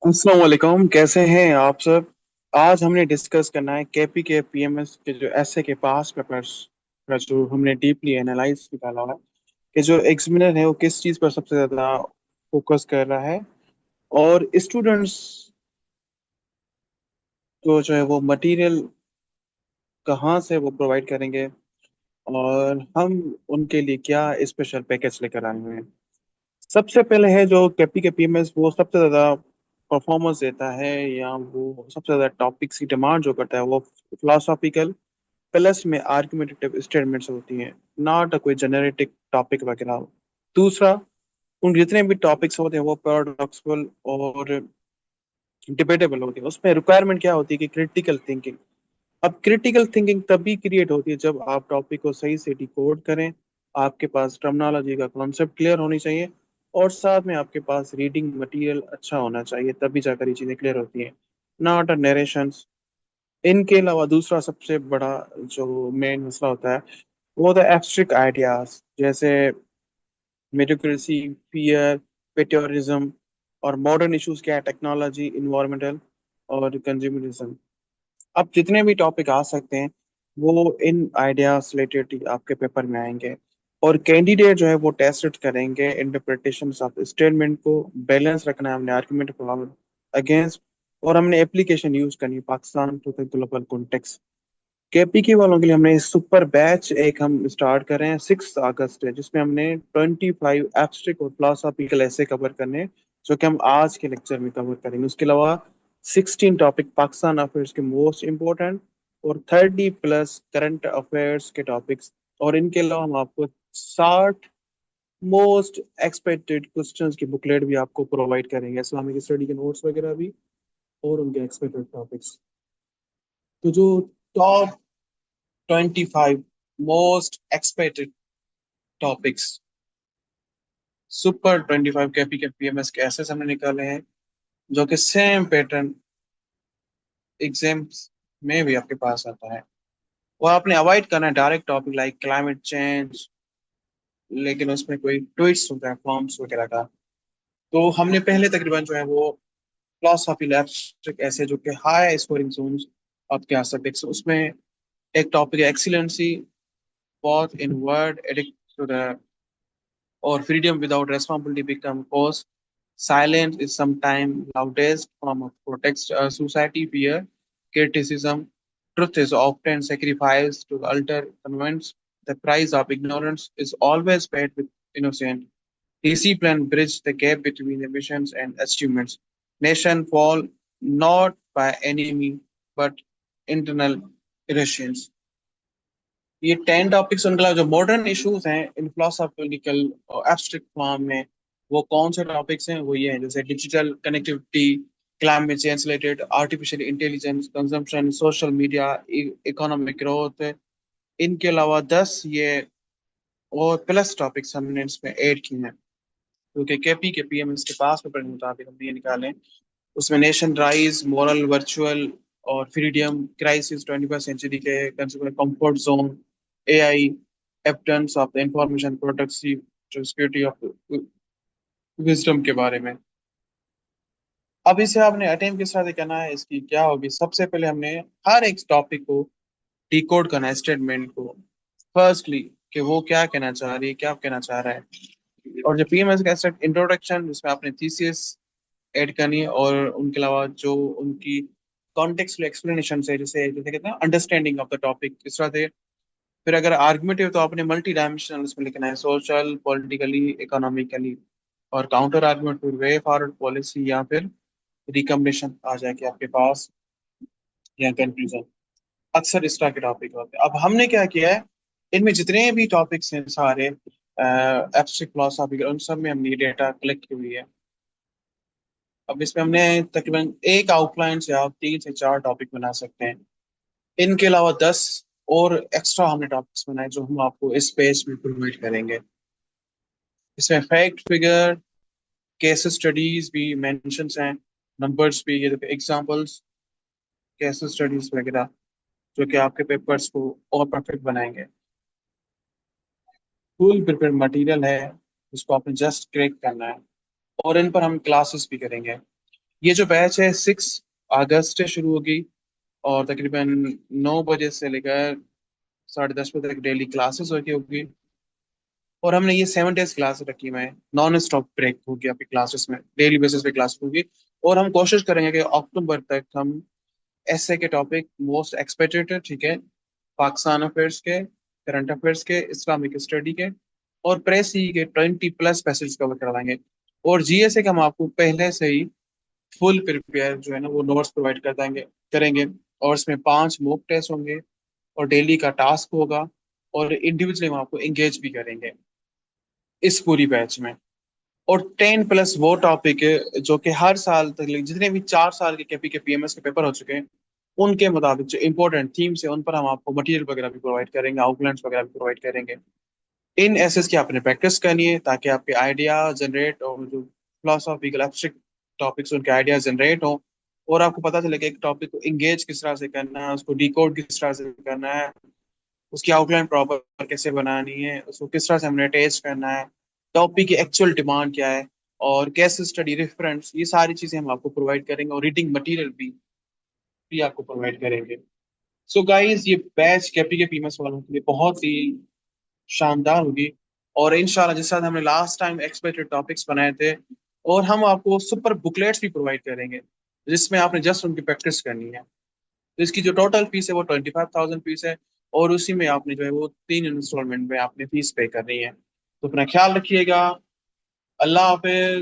अस्सलाम वालेकुम, कैसे हैं आप सब। आज हमने डिस्कस करना है केपी के पीएमएस के जो ऐसे के पास पेपर्स का जो हमने डीपली एनालाइज निकाला है कि जो एग्जामिनर है वो किस चीज़ पर सबसे ज़्यादा फोकस कर रहा है और स्टूडेंट्स को जो है वो मटेरियल कहाँ से वो प्रोवाइड करेंगे और हम उनके लिए क्या स्पेशल पैकेज लेकर आए हुए हैं। सबसे पहले है जो केपी के पीएमएस वो सबसे ज़्यादा परफॉर्मेंस देता है या वो सबसे ज़्यादा टॉपिक्स की डिमांड जो करता है वो फिलोसॉफिकल प्लस में आर्गुमेंटेटिव स्टेटमेंट्स होती हैं, नॉट कोई जेनेरिक टॉपिक वगैरह हो। दूसरा, उन जितने भी टॉपिक्स होते हैं वो पैराडॉक्सिकल और डिबेटेबल होती है। उसमें रिक्वायरमेंट क्या होती है कि क्रिटिकल थिंकिंग। अब क्रिटिकल थिंकिंग तभी क्रिएट होती है जब आप टॉपिक को सही से डिकोड करें, आपके पास टर्मिनोलॉजी का कॉन्सेप्ट क्लियर होनी चाहिए और साथ में आपके पास रीडिंग मटेरियल अच्छा होना चाहिए, तभी जाकर ये चीज़ें क्लियर होती हैं, नॉट अ नरेशंस। इनके अलावा दूसरा सबसे बड़ा जो मेन मसला होता है वो होता है एब्स्ट्रैक्ट आइडियाज, जैसे मेरिटोक्रेसी, फियर, पेट्रियटिज्म और मॉडर्न इश्यूज क्या है, टेक्नोलॉजी, इन्वायरमेंटल और कंज्यूमरिज्म। अब जितने भी टॉपिक आ सकते हैं वो इन आइडियाज रिलेटेड आपके पेपर में आएंगे और कैंडिडेट जो है वो टेस्ट करेंगे इंटरप्रिटेशन ऑफ स्टेटमेंट को। बैलेंस रखना है हमने आर्गुमेंट फॉर अगेंस्ट और हमने एप्लीकेशन यूज करनी है Pakistan to the global context. KPK वालों के लिए हमने सुपर बैच एक हम स्टार्ट कर रहे हैं 6 अगस्त है, जिसमें हमने 25 एब्स्ट्रैक्ट और फिलोसॉफिकल ऐसे कवर करने हैं, जो कि हम आज के लेक्चर में कवर करेंगे। उसके अलावा 16 टॉपिक पाकिस्तान अफेयर्स के मोस्ट इंपॉर्टेंट और 30+ करंट अफेयर्स के टॉपिक्स। और इनके अलावा हम आपको 60 मोस्ट एक्सपेक्टेड क्वेश्चंस की बुकलेट भी आपको प्रोवाइड करेंगे, इस्लामिक स्टडी के नोट्स वगैरह भी और उनके एक्सपेक्टेड टॉपिक्स। तो जो top 25 most expected topics super 25 KP के पीएमएस के ऐसे हमने निकाले हैं जो कि सेम पैटर्न एग्जाम्स में भी आपके पास आता है। वो आपने अवॉइड करना है direct topic like climate change, लेकिन उसमें कोई ट्विस्ट होता है फॉर्म्स वगैरह का। तो हमने पहले तकरीबन जो है वो फिलोसफी लैब्स ऐसे जो कि हाई स्कोरिंग जोन्स आपके आ सकते हैं, उसमें एक टॉपिक है एक्सीलेंसी, बहुत in word addict or freedom without responsibility become cause. Silence is sometimes loudest form of protest society fear, criticism. Truth is often sacrificed to alter convince. The price of ignorance is always paid with innocent. Discipline bridge the gap between ambitions and achievements. Nation fall not by enemy but internal irrations. ये 10 topics उनके अलावा जो modern issues हैं इन philosophical abstract form में, वो कौन से topics हैं, वो ये हैं जैसे digital connectivity, climate change related, artificial intelligence, consumption, social media, economic growth. इनके अलावा 10 ये और प्लस टॉपिक्स हमने इसमें ऐड किए हैं क्योंकि केपी के पीएमएस के पास पेपर के मुताबिक हमने ये निकाले। उसमें नेशन राइज, मॉरल वर्चुअल और फ्रीडम क्राइसिस, 21st सेंचुरी के consumer comfort zone, AI, evidence of the information प्रोटेक्सी, जो सिक्योरिटी ऑफ विजडम के बारे में। अब इसे आपने अटेम्प्ट किस तरह से करना है, इसकी क्या होगी, सबसे पहले हमने हर एक टॉपिक को डिकोड करना है स्टेटमेंट को। फर्स्टली कि वो क्या कहना चाह रही है, क्या कहना चाह रहा है। और जो पीएमएस का इंट्रोडक्शन, जिसमें आपने थीसिस ऐड करनी है और उनके अलावा जो उनकी कॉन्टेक्स्ट एक्सप्लेनेशन है, जैसे जैसे कहते हैं अंडरस्टैंडिंग ऑफ द टॉपिक, इस तरह से। फिर अगर आर्गुमेंटिव तो आपने मल्टी डायमेंशनल इसमें लिखना है, सोशल, पॉलिटिकली, इकोनॉमिकली। और काउंटर आर्गुमेंट फिर वे फॉरवर्ड पॉलिसी या फिर रिकमेंडेशन आ जाएगी आपके पास, या कंक्लूजन। अक्सर इस तरह के टॉपिक होते हैं। अब हमने क्या किया है, इनमें जितने भी टॉपिक्स हैं सारे एब्स्ट्रैक्ट फिलोसॉफी, उन सब में हमने डेटा कलेक्ट की हुई है। अब इसमें हमने तकरीबन एक आउटलाइन से आप 3 से 4 टॉपिक बना सकते हैं। इनके अलावा 10 और एक्स्ट्रा हमने टॉपिक्स बनाए जो हम आपको इस पेज में प्रोवाइड करेंगे। इसमें फैक्ट, फिगर, केस स्टडीज भी मेंशंस हैं, नंबर्स भी, ये एग्जांपल्स, केस स्टडीज वगैरह, जो कि आपके पेपर्स को और परफेक्ट बनाएंगे। फुल प्रिपेयर मटेरियल है, जिसको आपने जस्ट क्रैक करना है और इन पर हम क्लासेस भी करेंगे। ये जो बैच है 6 अगस्त से शुरू होगी, और तकरीबन 9 बजे से लेकर 10:30 बजे तक डेली क्लासेस होगी। और हमने ये 7 डेज क्लास रखी हुई है, नॉन स्टॉप ब्रेक होगी आपकी क्लासेस में, डेली बेसिस पे क्लास होगी। और हम कोशिश करेंगे कि अक्टूबर तक हम ऐसे के टॉपिक मोस्ट एक्सपेक्टेड, ठीक है, पाकिस्तान अफेयर्स के, करंट अफेयर्स के, इस्लामिक स्टडी के और प्रेस ई के 20+ पैसेज कवर करवाएंगे। और जीएसए का हम आपको पहले से ही फुल प्रिपेयर जो है ना वो नोट्स प्रोवाइड कर देंगे करेंगे। और इसमें 5 मॉक टेस्ट होंगे और डेली का टास्क होगा, और इंडिविजुअली हम आपको एंगेज भी करेंगे इस पूरी बैच में। और 10+ वो टॉपिक है जो कि हर साल तक जितने भी 4 साल के केपी के पीएमएस के पेपर हो चुके हैं उनके मुताबिक जो इंपॉर्टेंट थीम्स है उन पर हम आपको मटेरियल वगैरह भी प्रोवाइड करेंगे, आउटलाइंस वगैरह भी प्रोवाइड करेंगे। इन एसेस की आपने प्रैक्टिस करनी है ताकि आपके आइडिया जनरेट और जो फिलोसॉफिकल एब्स्ट्रैक्ट टॉपिक्स उनके आइडिया जनरेट हो, और आपको पता चले कि एक टॉपिक को इंगेज किस तरह से करना है, उसको डिकोड किस तरह से करना है, उसकी आउटलाइन प्रॉपर कैसे बनानी है, उसको किस तरह से हमने टेस्ट करना है, टॉपिक की एक्चुअल डिमांड क्या है, और कैसे स्टडी रेफरेंस, ये सारी चीजें हम आपको प्रोवाइड करेंगे। और रीडिंग मटेरियल भी आपको प्रोवाइड करेंगे। सो गाइस, ये बैच केपी के पीएमएस वालों के लिए बहुत ही शानदार होगी। और इंशाल्लाह जिस साथ हमने लास्ट टाइम एक्सपेक्टेड टॉपिक्स बनाए थे, और हम आपको सुपर बुकलेट्स भी प्रोवाइड करेंगे जिसमें आपने जस्ट उनकी प्रैक्टिस करनी है। तो इसकी जो टोटल फीस है वो 25,000 फीस है, और उसी में आपने जो है वो 3 इंस्टॉलमेंट में आपने फीस पे करनी है। तो अपना ख्याल रखिएगा। अल्लाह हाफिज।